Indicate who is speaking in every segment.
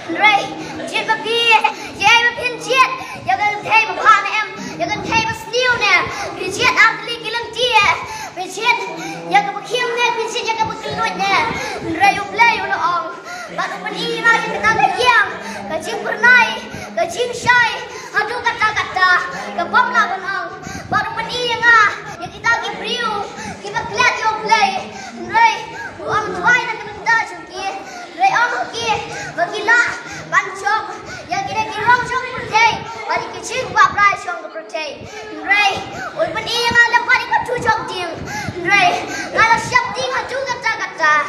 Speaker 1: Rồi Jied mà Phi Jied mà Phin Jied giờ cần thay mà pha nè em giờ cần thay mà sniu nè Phin Jied ăn cái Lynti Phin Jied giờ cần Khim nè Phin Jied giờ cần Kylluid nè rồi play nó ong bạn cũng đi mà kita cái giang cái chim bernai cái chim shay hadu kata cái bom là bên ong bạn cũng đi nga giờ kita cái priu kita klat yo play rồi ông thoại là cái benda chung kia rồi ông kia và gila ban chok giờ kita cái rong chok protein và cái chim bạc rai chok cái protein rồi oi bên đi nga là bạn cái thu chok tiếng rồi nga là sắp tiếng hadu kata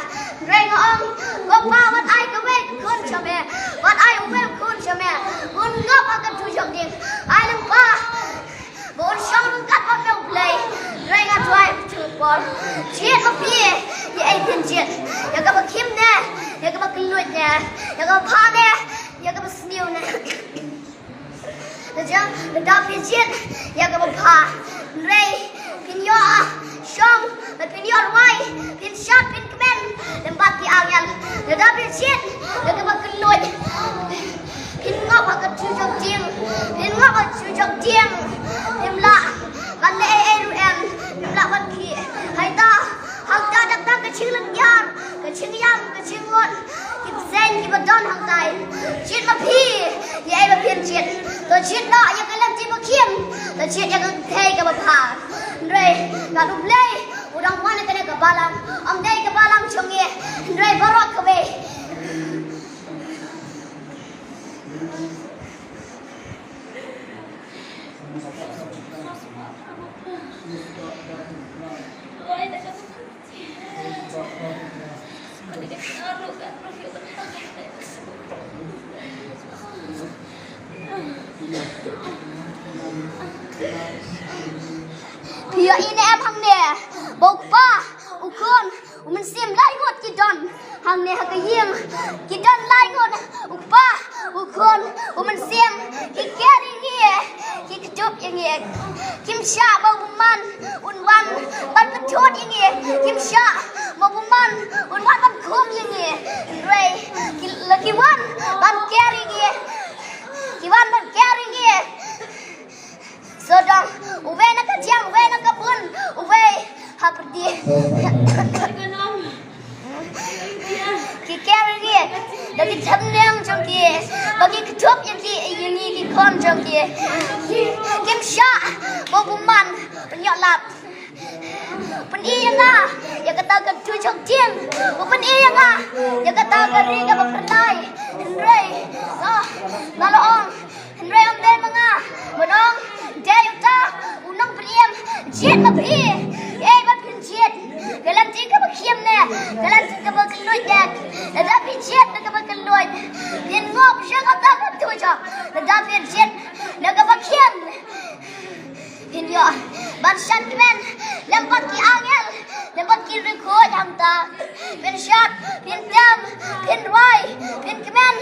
Speaker 1: rồi ông có ba bạn ai có về con cho mẹ bạn ai cũng về con cho mẹ con ngấp ở cái thu chok tiếng ai làm ba bốn xong cắt vào đầu play rồi ngắt thoại chụp ball Jied mà Phi vậy Phin Jied giờ các bạn Khim nè giờ các bạn Kylluid nè giờ các bạn pha nè giờ các bạn sniu nè được chưa được đó Phin Jied giờ các bạn pha rồi Phin yo SHNONG Phin yo right Phin shot Phin command dan baki angan giờ đó Phin Jied giờ các bạn Kylluid Phin ngọc ở cái chu chok tiếng Phin ngọc ở chu chok tiếng Phin lạ bạn lệ em Phin lạ bạn kia hay ta đặt ta cái chữ lưng giang cái chữ ngọn cái zen cái BADON hàng tài Jied mà Phi vậy mà Phin Jied rồi Jied đó như cái làm gì mà Khim rồi Jied như cái thay cái bậc hà rồi cả đục lê u đang quan cái này cái balang ông đây cái balang trong nghe rồi barok cái về Pia ini em hang nè bốc ba u con u Mynsiem Bakhuid kidon hang nè haka yim kidon lai ngon u ba u con u Mynsiem ki keri nge ki kedup yang nge kim sha ba man un wan ban petut yang nge kim sha ba man un wan ban khum yang nge rei ki wan ban keri nge ki wan ban keri nge Sodong, uwe nak kajang, uwe nak kapun, uwe haperdi. Kikeri dia, lagi jemneng jongki, bagi ketup yang ki kon jongki. Kim sha, bobuman, penyolap. Pen iya nga, ya kata ke tu chok tiang, pen iya nga, ya kata ke ri ka pernai, Henry, lalu om, Henry om deh menga, menong. Đây chúng ta unang priem Jied mà Phi mà Phin Jied cái làm gì các bạn Khim nè cái làm gì các bạn Kylluid nè là đã Phin Jied là các bạn Kylluid Phin ngọc riêng các ta các tôi cho là đã Phin Jied là các bạn Khim Phin yo ban shot men làm bắt ki angel làm bắt ki record hàng ta Phin shot Phin tam Phin right Phin command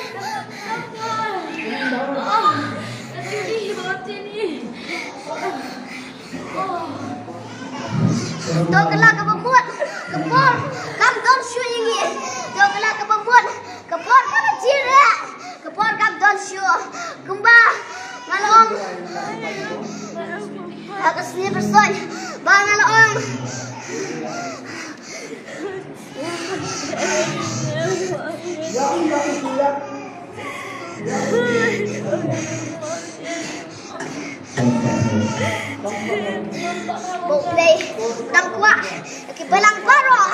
Speaker 1: tôi cái là cái bông muôn cái bông cam don shui như vậy tôi cái là cái bông muôn cái bông cái là chi ra cái bông cam don shui cùng ba mà nó ông là cái slipper soi ba mà nó ông Buk play udang kuah ke balang borok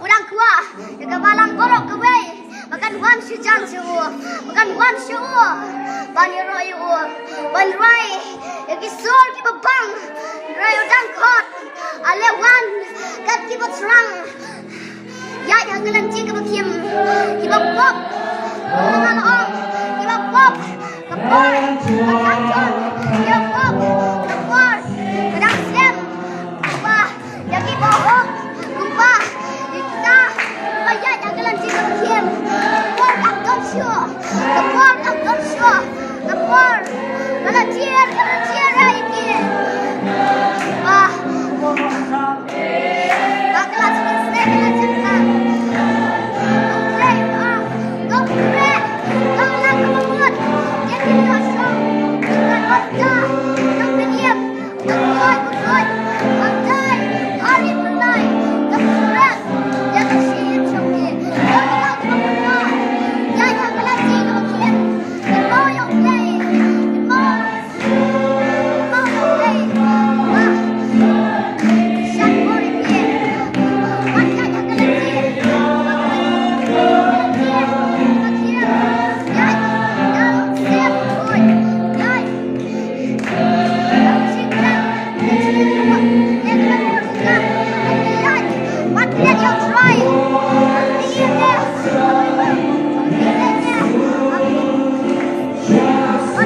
Speaker 1: udang kuah ke balang borok ke bay makan wan sujang suhu makan wan suhu ban roi ban rai ke sol ki babang rai udang khot ale wan kat ki batrang ya yang Lynti ke Khim ki babok ngan ong ki babok ke boy makan ki babok ke boy kadang sem Yaki bohong, lupa, Ktah, bayar yang Lynti ke Khim. Kepor aktor sure, kepor, kalau cier lagi. Wah, bakalan selesai. Go play,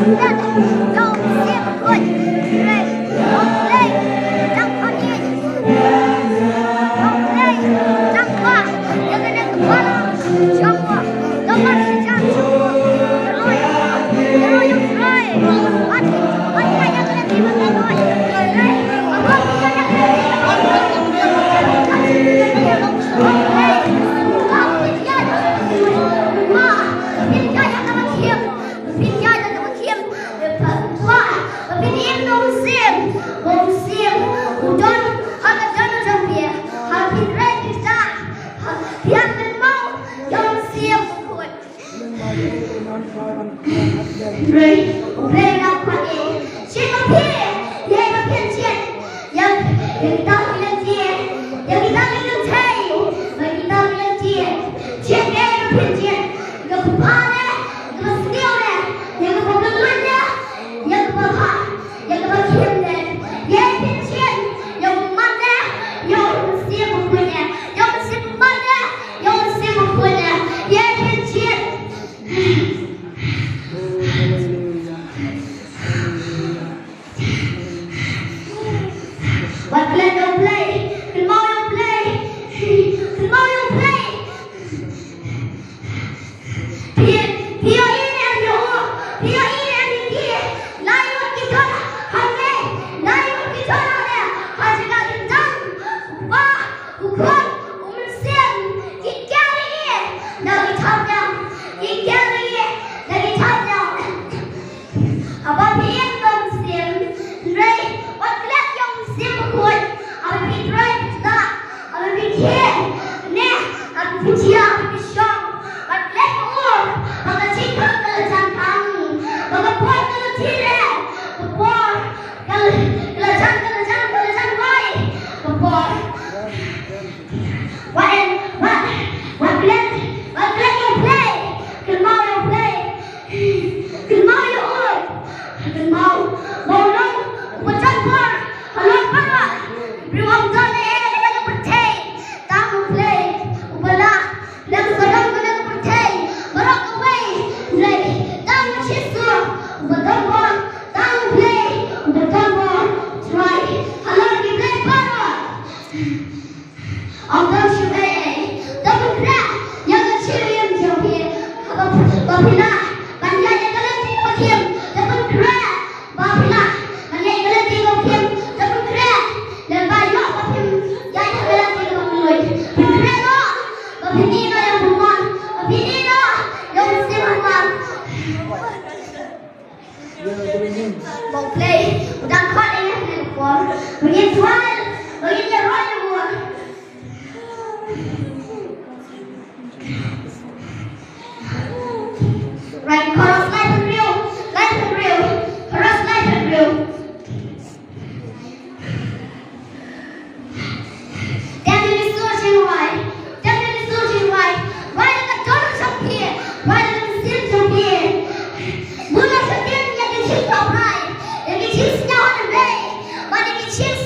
Speaker 1: Hãy subscribe cho kênh Ghiền Mì Gõ để không bỏ lỡ những video hấp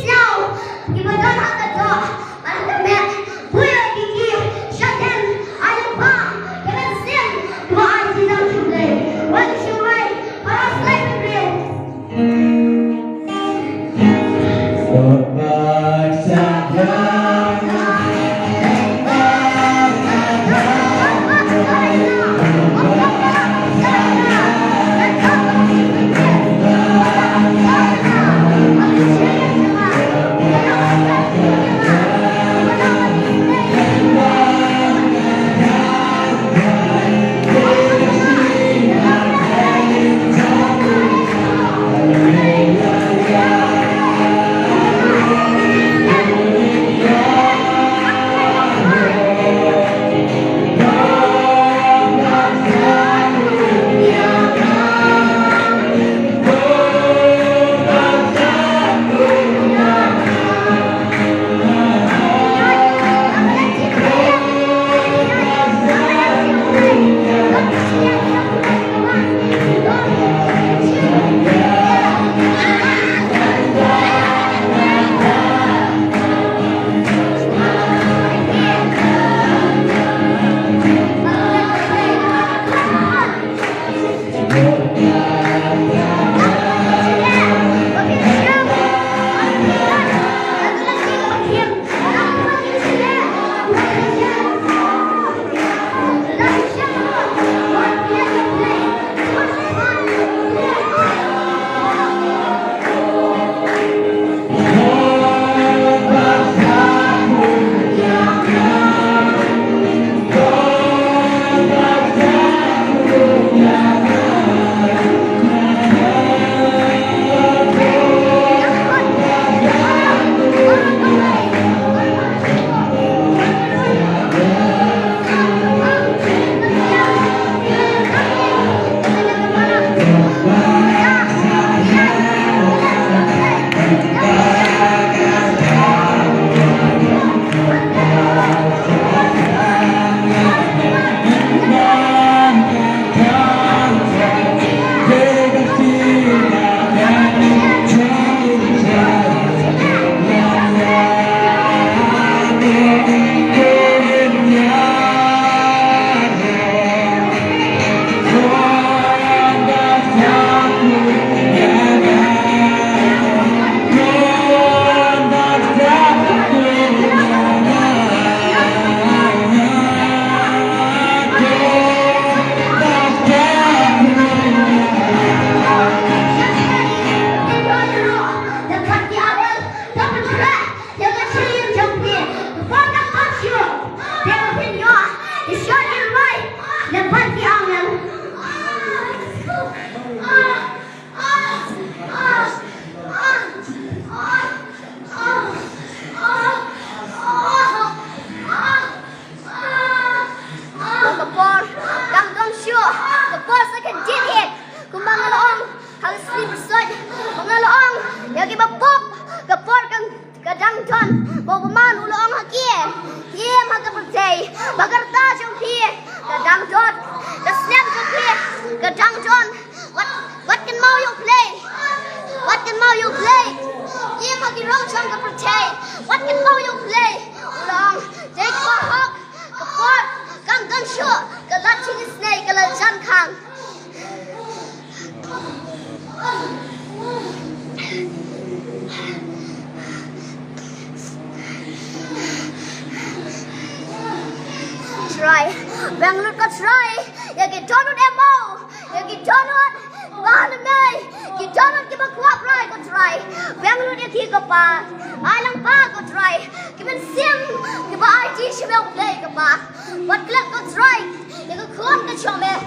Speaker 1: dẫn. cái bắp bóp cái bóp cái đăng tròn bộ man u long hả kia mà cái bắp dày mà cái ta trong kia cái đăng tròn cái snap trong kia cái đăng tròn what can more you play what can more you play mà cái rong trong cái bắp dày what can more you play u long dây qua hốc cái bóp cam cam sure cái lát chicken snake cái lát chân khang try Bangalore có try ya cái donut emo ya cái donut bạn này cái donut cái bác club rồi có try Bangalore ya khi có pa ai lang pa có try cái bên sim cái bà IT sẽ vào play có pa what club có try ya cái khôn cái chồng mẹ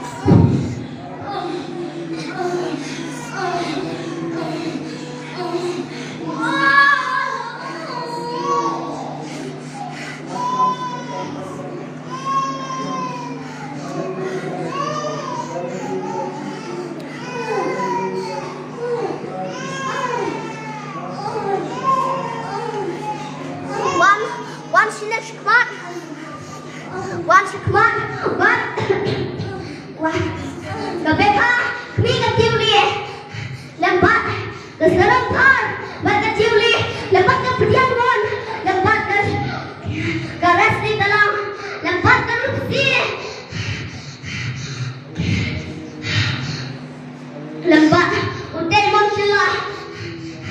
Speaker 1: Lepas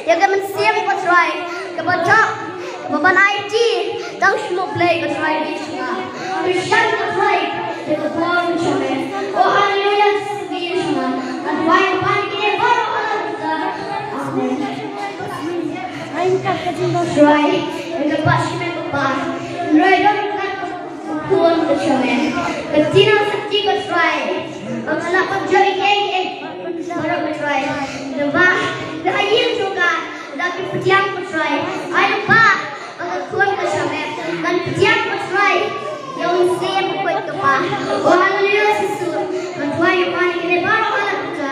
Speaker 1: Yaga Mynsiem Bakhuid, Kaba Kaba IT, Dang Shmo Play Bakhuid, Mynsiem Bakhuid, Yaga Born Chome, Oh Hallelujah, Vishma, and why the panic in I'm Captain Bakhuid, Yaga Bashman Papa, Right on Kuon Chome, the Tina Sati Bakhuid, Balang Joy Bakhuid, the Hayil Suga, the Putiang Bakhuid, I lupa, ang Kuon Bakhuid, dan Putiang Bakhuid, yung Mynsiem Bakhuid Kaba, oh Hallelujah, Jesus, and why you panic in the bottom of the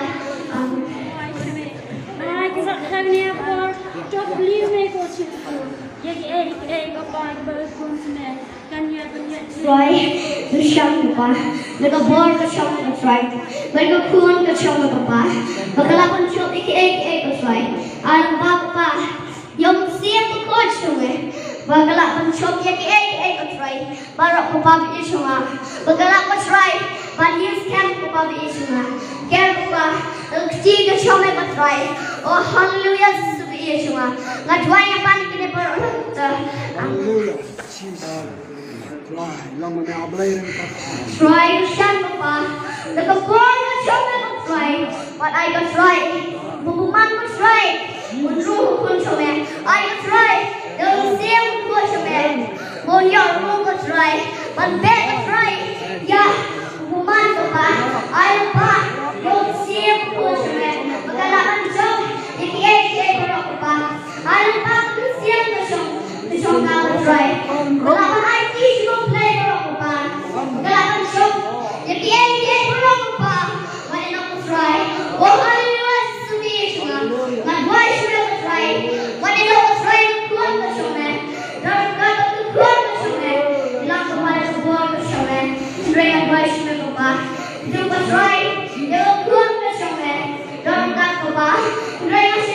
Speaker 1: Right, the sham Papa, the board the sham that's right, but the coon the sham Papa, but the lapon shop that's right, and Papa, young Mynsiem Bakhuid, but the lapon shop that's right, Barak Papa Ishuma, but the lapon right, but use camp Papa Ishuma, Care Papa, the Ktah sham that's right, oh Hallelujah. That's why I'm panic in the
Speaker 2: Hallelujah. Jesus. Long now blade.
Speaker 1: Try shan Papa. The Kapor was shown try, but I got try. Bukuman was try. Munru Kunchome. I got try. The same Kunchome. Monya room was try. But bed was try. Yeah. Bukuman Papa. I got the same Kunchome. Magalakan joke. I don't the song now is right. Well, I teach you to play Papa. Galakan show. If the eight Papa, when it was right. Oh, hallelujah, to me, my voice was right. When it was right, Kuon the showman. Don't go to Kuon the showman. Not the one is born the showman. Stray and voice with Papa. Do what's right. You will Kuon the showman. Don't go Papa. Stray and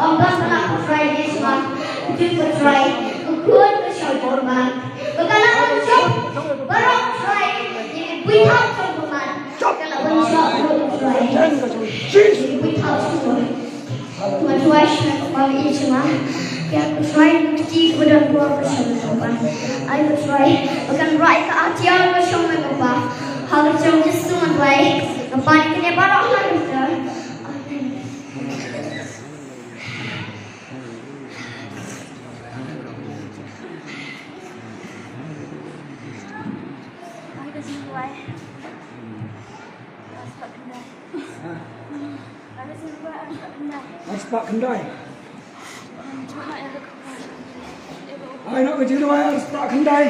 Speaker 1: Ông con là một trai đi xuống, chưa có trai, cũng cuốn cái sợi của bạn, và cái là con chúc, và rồi trai, những quý thao trong của bạn, cái là con chọn rồi trai, những quý thao trong rồi, mà trai sẽ có bao nhiêu chứ mà, cái trai nó chỉ có đơn qua cái sợi của bạn, ai có trai, và cái right cái áo treo cái sợi của bạn, họ cái treo just so một vậy, và bạn cái này bắt đầu hơn rồi.
Speaker 2: Harus kendai. Ai nak kerja dua harus tak kendai.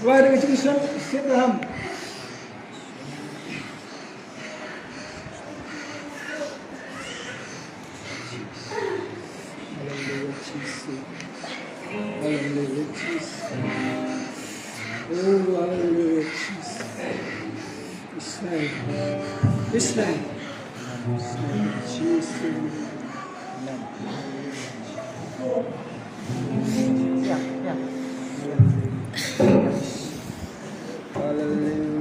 Speaker 2: Dua ada kerja siap dalam. Oh, hallelujah, Islam. Jesus. Hallelujah.